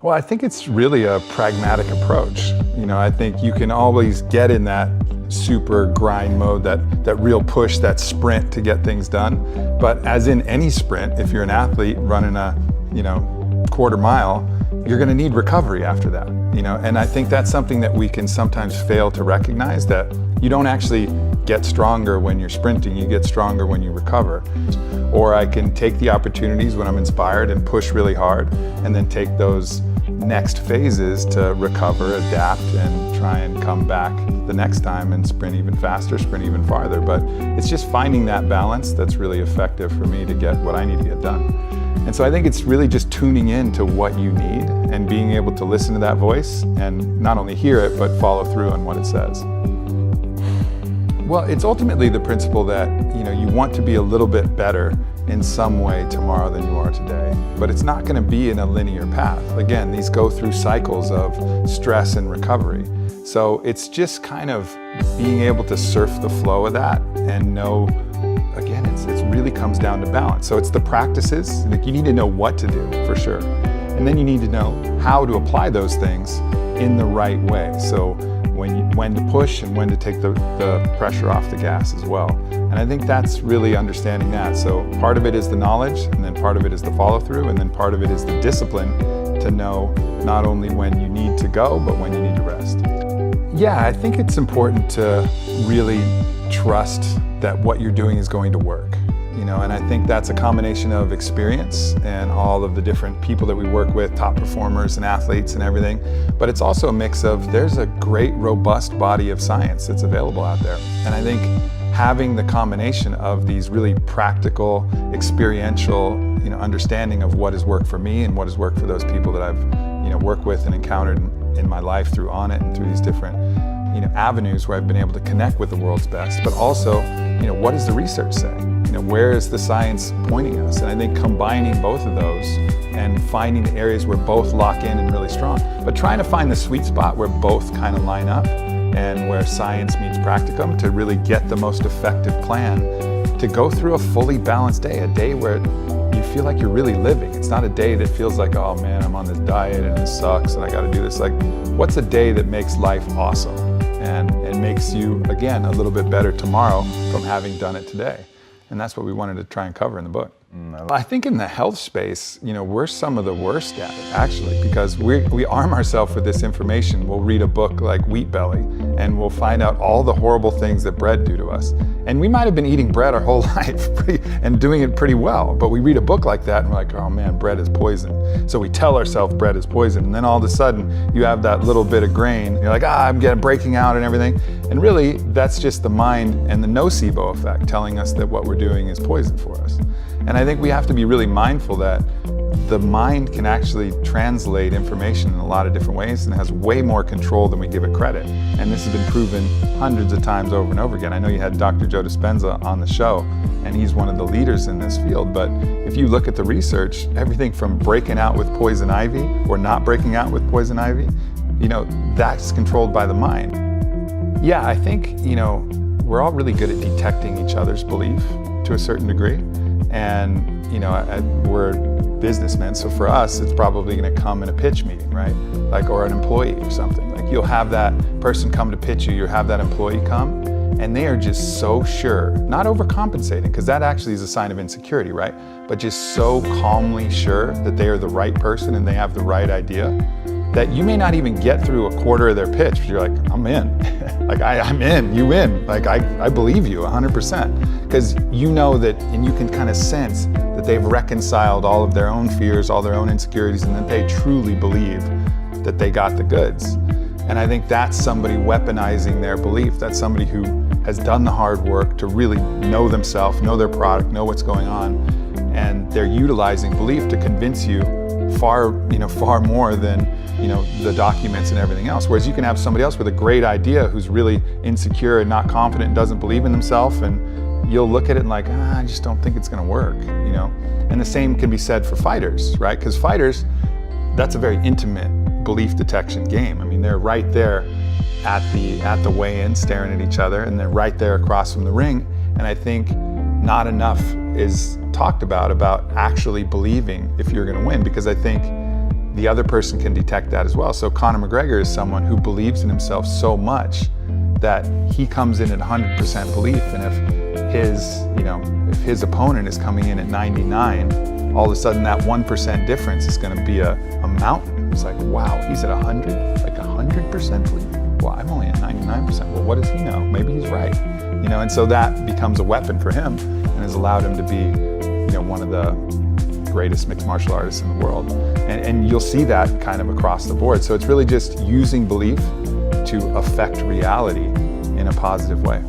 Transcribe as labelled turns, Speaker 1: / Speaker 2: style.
Speaker 1: Well, I think it's really a pragmatic approach. I think you can always get in that super grind mode, that real push, that sprint to get things done. But as in any sprint, if you're an athlete running a, quarter mile, you're gonna need recovery after that, And I think that's something that we can sometimes fail to recognize, that you don't actually get stronger when you're sprinting, you get stronger when you recover. Or I can take the opportunities when I'm inspired and push really hard, and then take those next phases to recover, adapt, and try and come back the next time and sprint even faster, sprint even farther. But it's just finding that balance that's really effective for me to get what I need to get done. And so I think it's really just tuning in to what you need and being able to listen to that voice and not only hear it, but follow through on what it says. Well, it's ultimately the principle that, you want to be a little bit better in some way tomorrow than you are today, but it's not going to be in a linear path. Again, these go through cycles of stress and recovery. So it's just kind of being able to surf the flow of that and know, again, it really comes down to balance. So it's the practices, like you need to know what to do for sure. And then you need to know how to apply those things in the right way. So when to push and when to take the pressure off the gas as well. And I think that's really understanding that. So part of it is the knowledge, and then part of it is the follow through, and then part of it is the discipline to know not only when you need to go, but when you need to rest. Yeah, I think it's important to really trust that what you're doing is going to work. And I think that's a combination of experience and all of the different people that we work with, top performers and athletes and everything. But it's also a mix of, there's a great, robust body of science that's available out there. And I think having the combination of these really practical, experiential, understanding of what has worked for me and what has worked for those people that I've, worked with and encountered in my life through Onnit and through these different, avenues where I've been able to connect with the world's best, but also, what does the research say? Where is the science pointing us? And I think combining both of those and finding the areas where both lock in and really strong, but trying to find the sweet spot where both kind of line up and where science meets practicum to really get the most effective plan to go through a fully balanced day, a day where you feel like you're really living. It's not a day that feels like, oh man, I'm on this diet and this sucks and I gotta do this. Like, what's a day that makes life awesome and makes you, again, a little bit better tomorrow from having done it today? And that's what we wanted to try and cover in the book. I think in the health space, we're some of the worst at it, actually, because we arm ourselves with this information. We'll read a book like Wheat Belly, and we'll find out all the horrible things that bread do to us. And we might have been eating bread our whole life and doing it pretty well, but we read a book like that and we're like, oh man, bread is poison. So we tell ourselves bread is poison, and then all of a sudden you have that little bit of grain, you're like, I'm breaking out and everything. And really, that's just the mind and the nocebo effect telling us that what we're doing is poison for us. And I think we have to be really mindful that the mind can actually translate information in a lot of different ways and has way more control than we give it credit. And this has been proven hundreds of times over and over again. I know you had Dr. Joe Dispenza on the show, and he's one of the leaders in this field. But if you look at the research, everything from breaking out with poison ivy or not breaking out with poison ivy, that's controlled by the mind. Yeah, I think, we're all really good at detecting each other's belief to a certain degree. And, we're businessmen, so for us, it's probably gonna come in a pitch meeting, right? Like, or an employee or something. Like, you'll have that person come to pitch you'll have that employee come, and they are just so sure, not overcompensating, because that actually is a sign of insecurity, right? But just so calmly sure that they are the right person and they have the right idea, that you may not even get through a quarter of their pitch, but you're like, I'm in. Like, I'm in, you in. Like, I believe you 100%. Because you know that, and you can kind of sense that they've reconciled all of their own fears, all their own insecurities, and that they truly believe that they got the goods. And I think that's somebody weaponizing their belief. That's somebody who has done the hard work to really know themselves, know their product, know what's going on, and they're utilizing belief to convince you far more than the documents and everything else. Whereas you can have somebody else with a great idea who's really insecure and not confident and doesn't believe in themselves, and you'll look at it and like, I just don't think it's gonna work, And the same can be said for fighters, right? Because fighters, that's a very intimate belief detection game. I mean, they're right there at the weigh-in staring at each other, and they're right there across from the ring. And I think not enough is talked about actually believing if you're gonna win, because I think the other person can detect that as well. So Conor McGregor is someone who believes in himself so much that he comes in at 100% belief, and if his opponent is coming in at 99, all of a sudden that 1% difference is going to be a mountain. It's like, wow, he's at 100, like 100% belief. Well, I'm only at 99%. Well, what does he know? Maybe he's right. And so that becomes a weapon for him and has allowed him to be, one of the greatest mixed martial artists in the world. And you'll see that kind of across the board. So it's really just using belief to affect reality in a positive way.